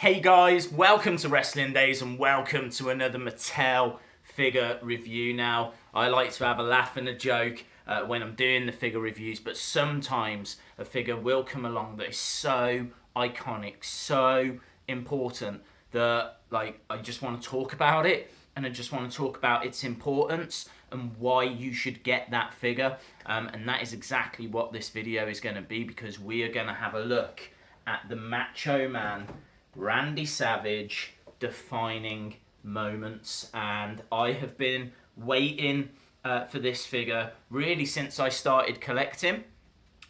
Hey guys, welcome to Wrestling Days and welcome to another Mattel figure review. Now, I like to have a laugh and a joke when I'm doing the figure reviews, but sometimes a figure will come along that is so iconic, so important that I just want to talk about it, and I just want to talk about its importance and why you should get that figure. And that is exactly what this video is going to be, because we are going to have a look at the Macho Man Randy Savage defining moments. And I have been waiting for this figure really since I started collecting.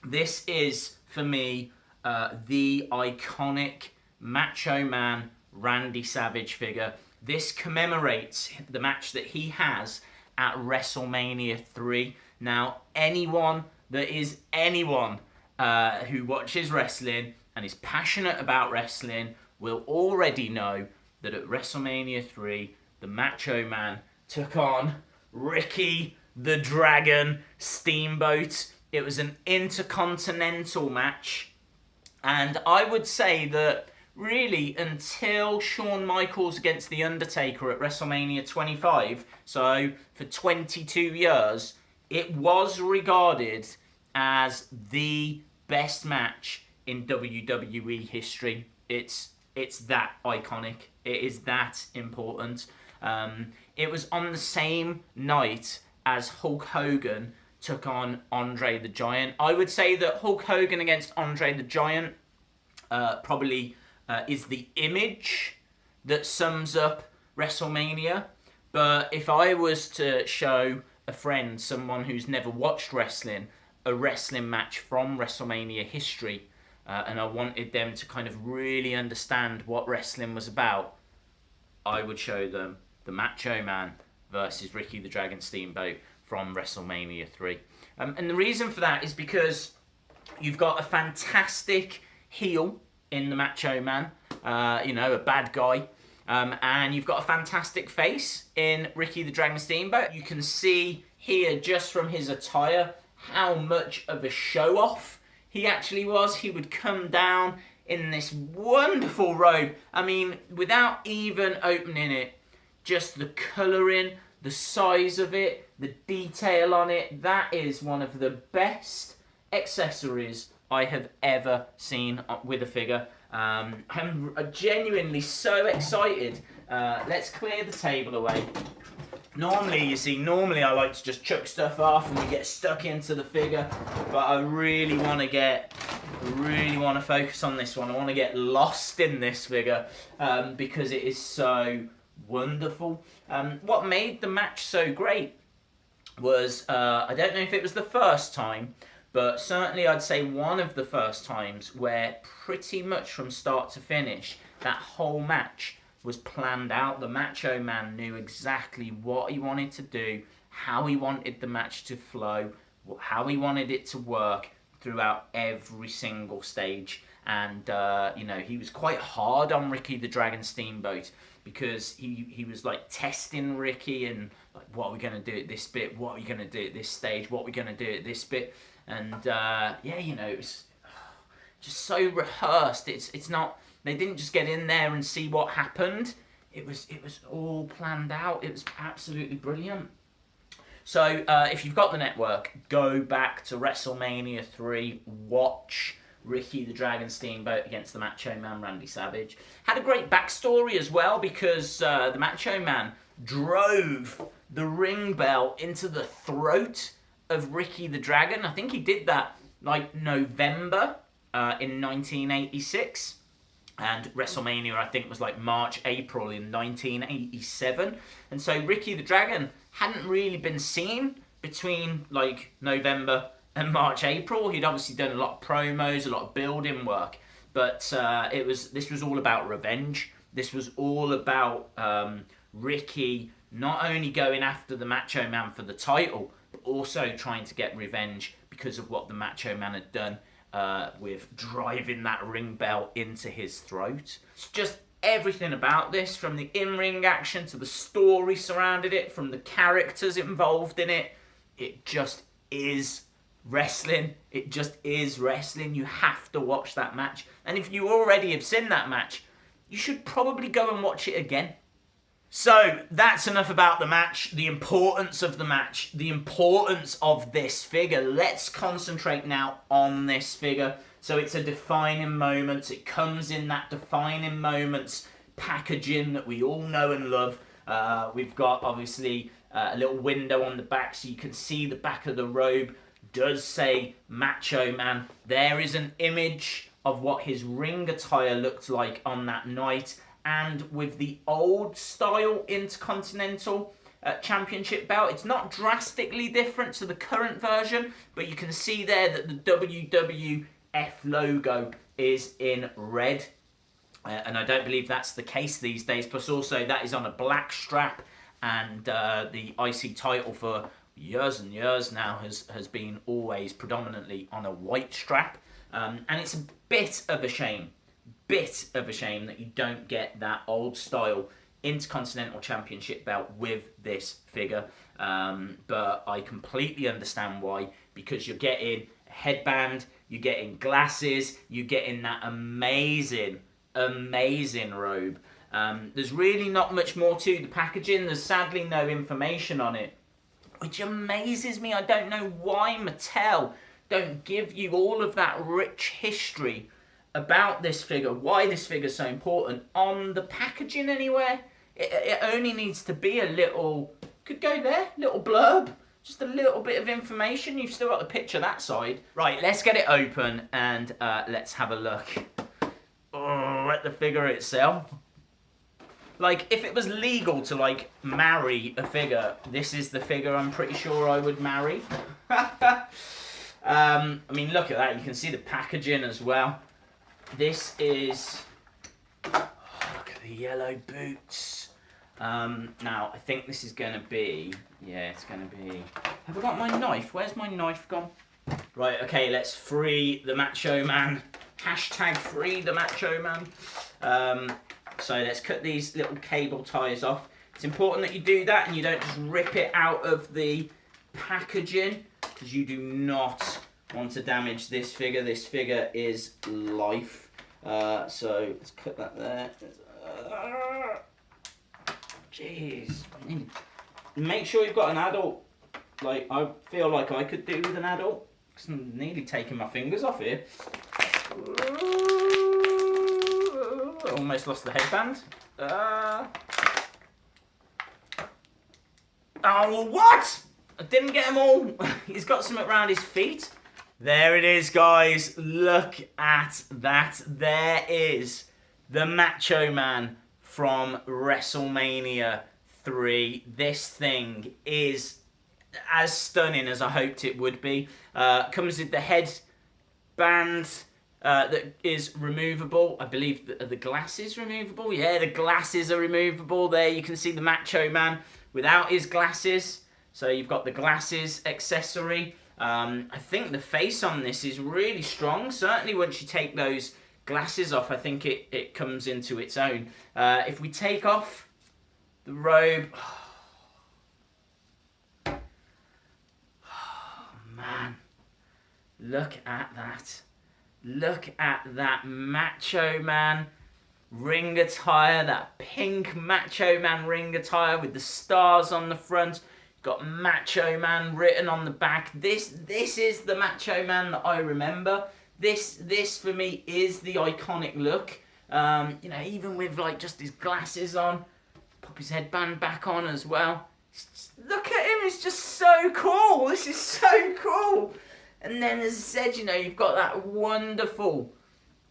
This is, for me, the iconic Macho Man Randy Savage figure. This commemorates the match that he has at Wrestlemania 3. Now, anyone who watches wrestling and is passionate about wrestling will already know that at Wrestlemania 3, the Macho Man took on Ricky The Dragon Steamboat. It was an Intercontinental match, and I would say that really until Shawn Michaels against The Undertaker at WrestleMania 25, so for 22 years, it was regarded as the best match in WWE history. It's that iconic. It is that important. It was on the same night as Hulk Hogan took on Andre the Giant. I would say that Hulk Hogan against Andre the Giant probably is the image that sums up WrestleMania. But if I was to show a friend, someone who's never watched wrestling, a wrestling match from WrestleMania history, and I wanted them to kind of really understand what wrestling was about, I would show them the Macho Man versus Ricky the Dragon Steamboat from WrestleMania 3. And the reason for that is because you've got a fantastic heel in the Macho Man, a bad guy, and you've got a fantastic face in Ricky the Dragon Steamboat. You can see here just from his attire how much of a show-off he actually was. He would come down in this wonderful robe. I mean, without even opening it, just the colouring, the size of it, the detail on it, that is one of the best accessories I have ever seen with a figure. I'm genuinely so excited. Let's clear the table away. Normally I like to just chuck stuff off and we get stuck into the figure, but I really want to focus on this one. I want to get lost in this figure because it is so wonderful. What made the match so great was, I don't know if it was the first time, but certainly I'd say one of the first times where pretty much from start to finish, that whole match was planned out. The Macho Man knew exactly what he wanted to do, how he wanted the match to flow, how he wanted it to work throughout every single stage. And, he was quite hard on Ricky the Dragon Steamboat because he was like testing Ricky and like, what are we going to do at this bit? What are we going to do at this stage? What are we going to do at this bit? And, it was just so rehearsed. It's not... They didn't just get in there and see what happened. It was all planned out. It was absolutely brilliant. So if you've got the network, go back to WrestleMania 3. Watch Ricky the Dragon Steamboat against the Macho Man Randy Savage. Had a great backstory as well, because the Macho Man drove the ring bell into the throat of Ricky the Dragon. I think he did that like November in 1986. And WrestleMania, I think, was like March, April in 1987. And so Ricky the Dragon hadn't really been seen between like November and March, April. He'd obviously done a lot of promos, a lot of building work. But this was all about revenge. This was all about Ricky not only going after the Macho Man for the title, but also trying to get revenge because of what the Macho Man had done with driving that ring bell into his throat. It's just everything about this, from the in-ring action to the story surrounding it, from the characters involved in it. It just is wrestling. It just is wrestling. You have to watch that match. And if you already have seen that match, you should probably go and watch it again. So that's enough about the match, the importance of the match, the importance of this figure. Let's concentrate now on this figure. So it's a defining moment. It comes in that defining moments packaging that we all know and love. We've got obviously a little window on the back so you can see the back of the robe. Does say Macho Man. There is an image of what his ring attire looked like on that night. And with the old style Intercontinental Championship belt, it's not drastically different to the current version, but you can see there that the WWF logo is in red. And I don't believe that's the case these days. Plus also that is on a black strap, and the IC title for years and years now has been always predominantly on a white strap. And it's a bit of a shame that you don't get that old style Intercontinental Championship belt with this figure. But I completely understand why, because you're getting a headband, you're getting glasses, you're getting that amazing robe. There's really not much more to the packaging. There's sadly no information on it, which amazes me. I don't know why Mattel don't give you all of that rich history about this figure, why this figure's so important on the packaging anywhere. It only needs to be a little, could go there, little blurb, just a little bit of information. You've still got the picture that side. Right, let's get it open and let's have a look at the figure itself. Like, if it was legal to, like, marry a figure, this is the figure I'm pretty sure I would marry. I mean, look at that. You can see the packaging as well. This is... Oh, look at the yellow boots. Now, I think this is going to be... Yeah, it's going to be... Have I got my knife? Where's my knife gone? Right, okay, let's free the Macho Man. Hashtag free the Macho Man. So let's cut these little cable ties off. It's important that you do that and you don't just rip it out of the packaging, because you do not want to damage this figure. This figure is life. So let's cut that there. Jeez. Make sure you've got an adult. Like, I feel like I could do with an adult, because I'm nearly taking my fingers off here. Almost lost the headband. Oh, what? I didn't get them all. He's got something around his feet. There it is, guys. Look at that. There is the Macho Man from Wrestlemania 3. This thing is as stunning as I hoped it would be. Comes with the headband that is removable. I believe the glasses removable. Yeah, the glasses are removable. There you can see the Macho Man without his glasses. So you've got the glasses accessory. I think the face on this is really strong. Certainly once you take those glasses off, I think it comes into its own. If we take off the robe... Oh, man. Look at that. Look at that Macho Man ring attire, that pink Macho Man ring attire with the stars on the front. Got Macho Man written on the back. This is the Macho Man that I remember. This for me is the iconic look. You know, even with like just his glasses on, pop his headband back on as well. Look at him, it's just so cool. This is so cool. And then, as I said, you know, you've got that wonderful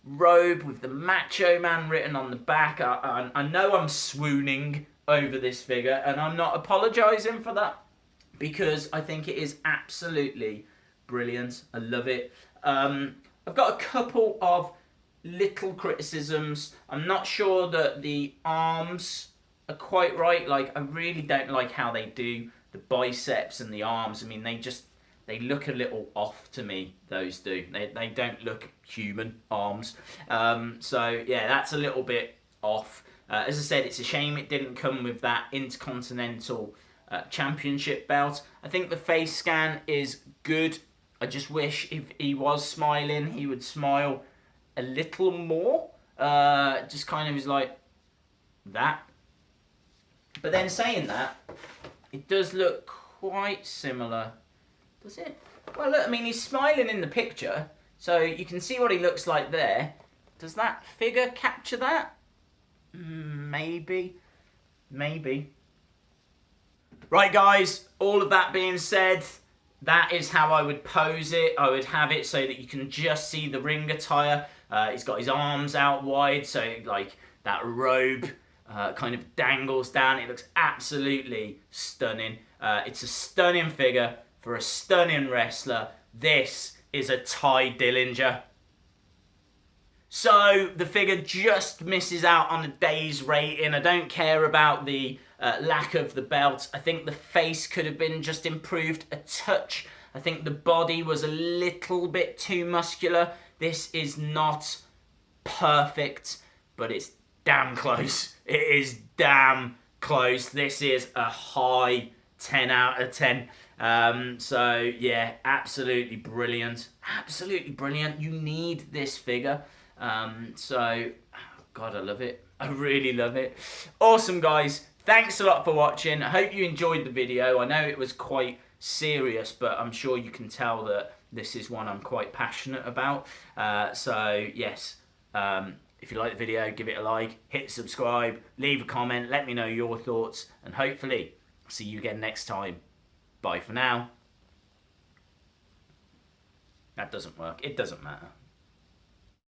robe with the Macho Man written on the back. I know I'm swooning over this figure, and I'm not apologising for that, because I think it is absolutely brilliant. I love it. I've got a couple of little criticisms. I'm not sure that the arms are quite right. Like, I really don't like how they do the biceps and the arms. I mean, they look a little off to me, those do. They don't look human arms. So, yeah, that's a little bit off. As I said, it's a shame it didn't come with that Intercontinental Championship belt. I think the face scan is good. I just wish if he was smiling, he would smile a little more. just kind of is like that. But then saying that, it does look quite similar, does it? Well, look, I mean, he's smiling in the picture, so you can see what he looks like there. Does that figure capture that? Maybe. Maybe. Right, guys, all of that being said, that is how I would pose it. I would have it so that you can just see the ring attire. He's got his arms out wide, so like that robe kind of dangles down. It looks absolutely stunning. It's a stunning figure for a stunning wrestler. This is a Ty Dillinger. So the figure just misses out on a day's rating. I don't care about the lack of the belt. I think the face could have been just improved a touch. I think the body was a little bit too muscular. This is not perfect, but it's damn close. It is damn close. This is a high 10 out of 10. So yeah, absolutely brilliant. Absolutely brilliant. You need this figure. So, God, I love it. I really love it. Awesome, guys. Thanks a lot for watching. I hope you enjoyed the video. I know it was quite serious, but I'm sure you can tell that this is one I'm quite passionate about. So, yes, if you like the video, give it a like, hit subscribe, leave a comment, let me know your thoughts, and hopefully see you again next time. Bye for now. That doesn't work. It doesn't matter.